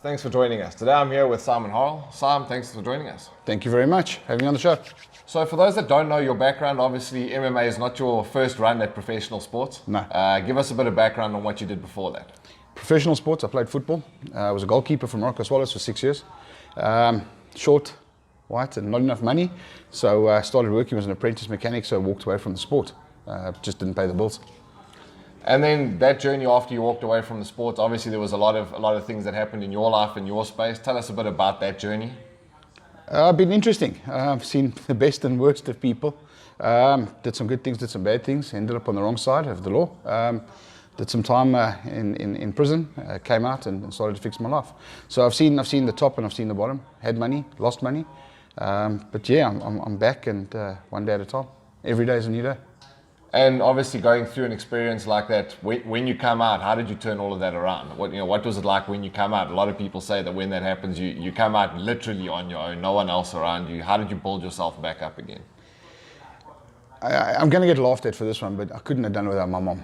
Thanks for joining us. Today I'm here with Simon Harle. Simon, thanks for joining us. Thank you very much for having me on the show. So for those that don't know your background, obviously MMA is not your first run at professional sports. No. Give us a bit of background on what you did before that. Professional sports, I played football. I was a goalkeeper for Morocco Swallows for 6 years. Short, white, and not enough money. So I started working as an apprentice mechanic, so I walked away from the sport. Just didn't pay the bills. And then that journey after you walked away from the sports, obviously there was a lot of things that happened in your life, in your space. Tell us a bit about that journey. Been interesting. I've seen the best and worst of people. Did some good things, did some bad things. Ended up on the wrong side of the law. Did some time in prison. Came out and started to fix my life. So I've seen the top and I've seen the bottom. Had money, lost money. But yeah, I'm back, and one day at a time. Every day is a new day. And obviously going through an experience like that, when you come out, how did you turn all of that around? What was it like when you come out? A lot of people say that when that happens, you come out literally on your own, no one else around you. How did you build yourself back up again? I'm going to get laughed at for this one, but I couldn't have done it without my mom.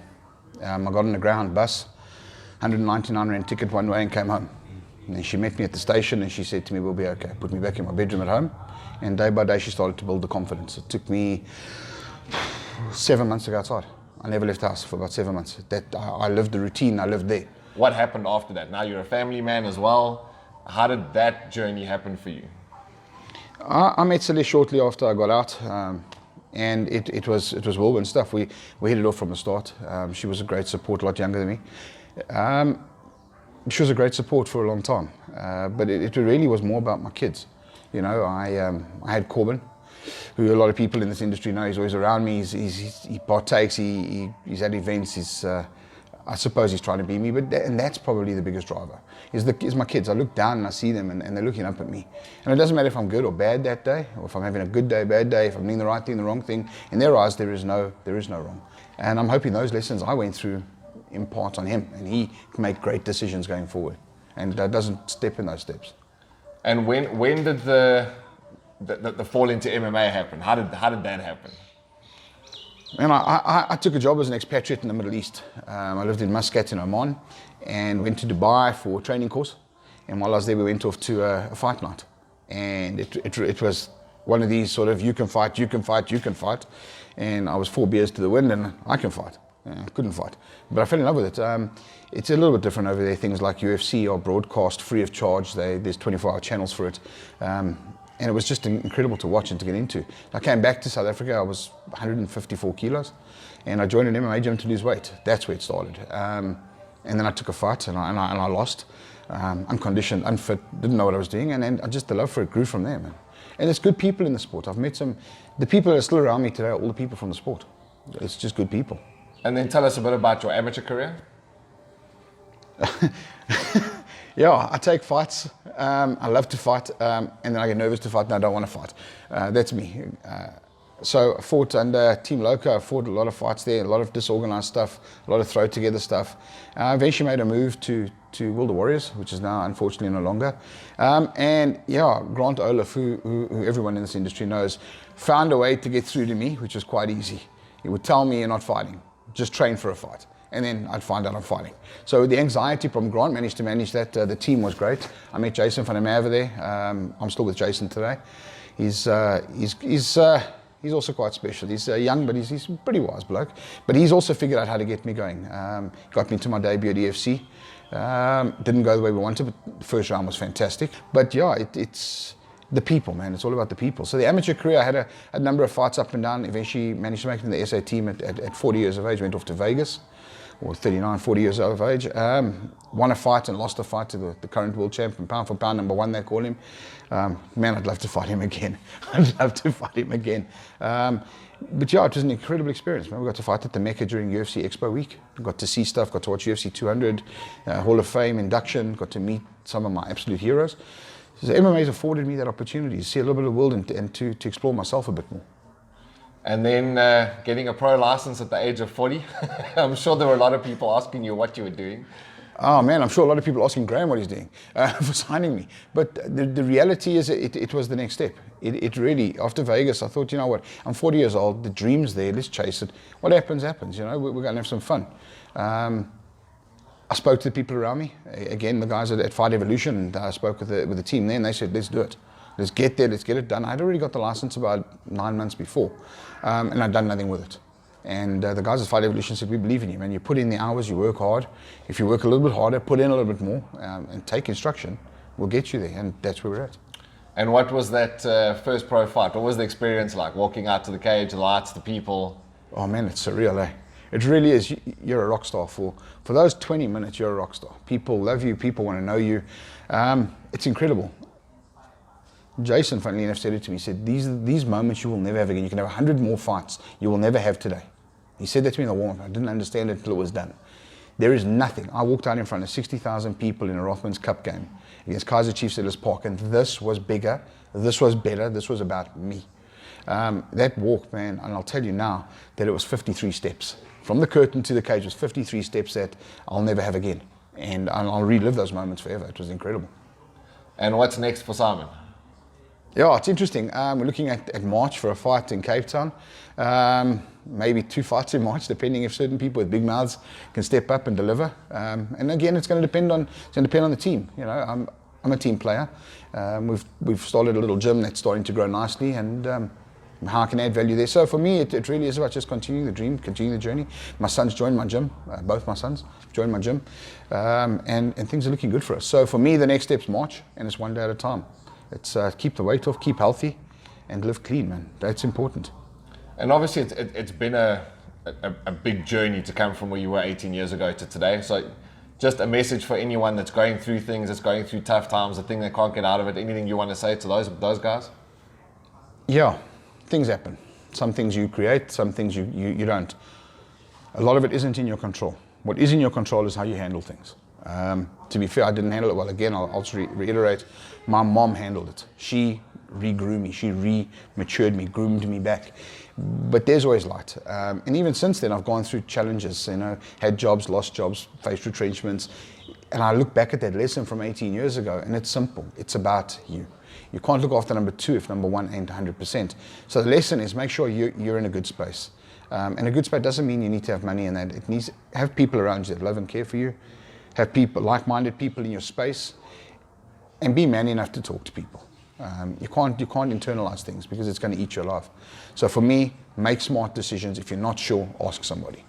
I got on a Greyhound bus, 199 rand ticket one way, and came home. And then she met me at the station and she said to me, "We'll be okay." Put me back in my bedroom at home, and day by day she started to build the confidence. It took me 7 months to go outside. I never left the house for about 7 months. I lived the routine, I lived there. What happened after that? Now you're a family man as well. How did that journey happen for you? I met Sally shortly after I got out, and it was whirlwind stuff. We hit it off from the start. She was a great support, a lot younger than me. She was a great support for a long time, but it really was more about my kids. You know, I had Corbin, who a lot of people in this industry know. He's always around me. He partakes. He's at events. I suppose he's trying to be me, and that's probably the biggest driver. Is my kids. I look down and I see them, and they're looking up at me. And it doesn't matter if I'm good or bad that day, or if I'm having a good day, bad day, if I'm doing the right thing, the wrong thing. In their eyes, there is no wrong. And I'm hoping those lessons I went through impart on him, and he can make great decisions going forward, and doesn't step in those steps. And when did the fall into MMA happen? How did that happen? And I took a job as an expatriate in the Middle East. I lived in Muscat in Oman and went to Dubai for a training course. And while I was there, we went off to a fight night. And it was one of these sort of you can fight. And I was 4 beers to the wind, and I can fight. I couldn't fight, but I fell in love with it. It's a little bit different over there. Things like UFC are broadcast free of charge. There's 24-hour channels for it. And it was just incredible to watch and to get into. I came back to South Africa, I was 154 kilos, and I joined an MMA gym to lose weight. That's where it started. And then I took a fight, and I lost. Unconditioned, unfit, didn't know what I was doing, and then the love for it grew from there, man. And there's good people in the sport. I've met the people that are still around me today are all the people from the sport. It's just good people. And then tell us a bit about your amateur career. Yeah, I take fights. I love to fight, and then I get nervous to fight, and I don't want to fight. That's me. So I fought under Team Loco. I fought a lot of fights there, a lot of disorganized stuff, a lot of throw together stuff. I eventually made a move to Wilder Warriors, which is now unfortunately no longer. And yeah, Grant Olaf, who everyone in this industry knows, found a way to get through to me, which was quite easy. He would tell me, "You're not fighting, just train for a fight." And then I'd find out I'm fighting. So the anxiety problem, Grant managed to manage that. The team was great. I met Jason van der Merwe there. I'm still with Jason today. He's also quite special. He's young, but he's a pretty wise bloke. But he's also figured out how to get me going. Got me to my debut at EFC. Didn't go the way we wanted, but the first round was fantastic. But yeah, it's the people, man. It's all about the people. So the amateur career, I had a number of fights up and down. Eventually managed to make it in the SA team at 40 years of age. Went off to Vegas, or 39, 40 years of age. Won a fight and lost a fight to the current world champion, pound for pound, number one, they call him. Man, I'd love to fight him again. I'd love to fight him again. But yeah, it was an incredible experience, man. We got to fight at the Mecca during UFC Expo week. Got to see stuff, got to watch UFC 200, Hall of Fame induction, got to meet some of my absolute heroes. So MMA has afforded me that opportunity to see a little bit of the world and to explore myself a bit more. And then getting a pro license at the age of 40. I'm sure there were a lot of people asking you what you were doing. Oh man, I'm sure a lot of people asking Graham what he's doing for signing me. But the reality is it was the next step. It really, after Vegas, I thought, you know what, I'm 40 years old, the dream's there, let's chase it. What happens, happens, you know, we're going to have some fun. I spoke to the people around me. Again, the guys at Fight Evolution, and I spoke with the team there, and they said, let's do it. Let's get there, let's get it done. I'd already got the license about 9 months before, and I'd done nothing with it. And the guys at Fight Evolution said, we believe in you, man. You put in the hours, you work hard. If you work a little bit harder, put in a little bit more, and take instruction, we'll get you there. And that's where we're at. And what was that first pro fight? What was the experience like? Walking out to the cage, the lights, the people? Oh man, it's surreal, eh? It really is. You're a rock star. For those 20 minutes, you're a rock star. People love you, people want to know you. It's incredible. Jason, funnily enough, said it to me. He said, these moments you will never have again. You can have 100 more fights you will never have today. He said that to me in the warm-up. I didn't understand it until it was done. There is nothing. I walked out in front of 60,000 people in a Rothmans Cup game against Kaiser Chiefs Ellis Park, and this was bigger, this was better, this was about me. That walk, man, and I'll tell you now that it was 53 steps. From the curtain to the cage was 53 steps that I'll never have again. And I'll relive those moments forever. It was incredible. And what's next for Simon? Yeah, it's interesting. We're looking at March for a fight in Cape Town. Maybe 2 fights in March, depending if certain people with big mouths can step up and deliver. And again, it's going to depend on the team. You know, I'm a team player. We've started a little gym that's starting to grow nicely, and how I can add value there. So for me, it really is about just continuing the dream, continuing the journey. My sons joined my gym. Both my sons joined my gym, and things are looking good for us. So for me, the next step's March, and it's one day at a time. It's keep the weight off, keep healthy, and live clean, man. That's important. And obviously, it's been a big journey to come from where you were 18 years ago to today. So just a message for anyone that's going through things, that's going through tough times, the thing they can't get out of it, anything you want to say to those guys? Yeah, things happen. Some things you create, some things you don't. A lot of it isn't in your control. What is in your control is how you handle things. To be fair, I didn't handle it well. Again, I'll reiterate, my mom handled it. She re-grew me, she re-matured me, groomed me back. But there's always light. And even since then, I've gone through challenges, you know, had jobs, lost jobs, faced retrenchments. And I look back at that lesson from 18 years ago, and it's simple. It's about you. You can't look after number 2 if number 1 ain't 100%. So the lesson is make sure you're in a good space. And a good space doesn't mean you need to have money in that. It needs have people around you that love and care for you. Have people, like-minded people in your space, and be man enough to talk to people. You can't internalize things because it's going to eat your life. So for me, make smart decisions. If you're not sure, ask somebody.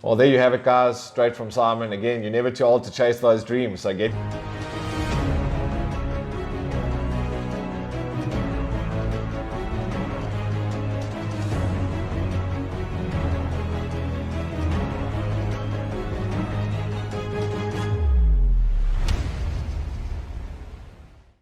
Well, there you have it, guys. Straight from Simon. Again, you're never too old to chase those dreams. So get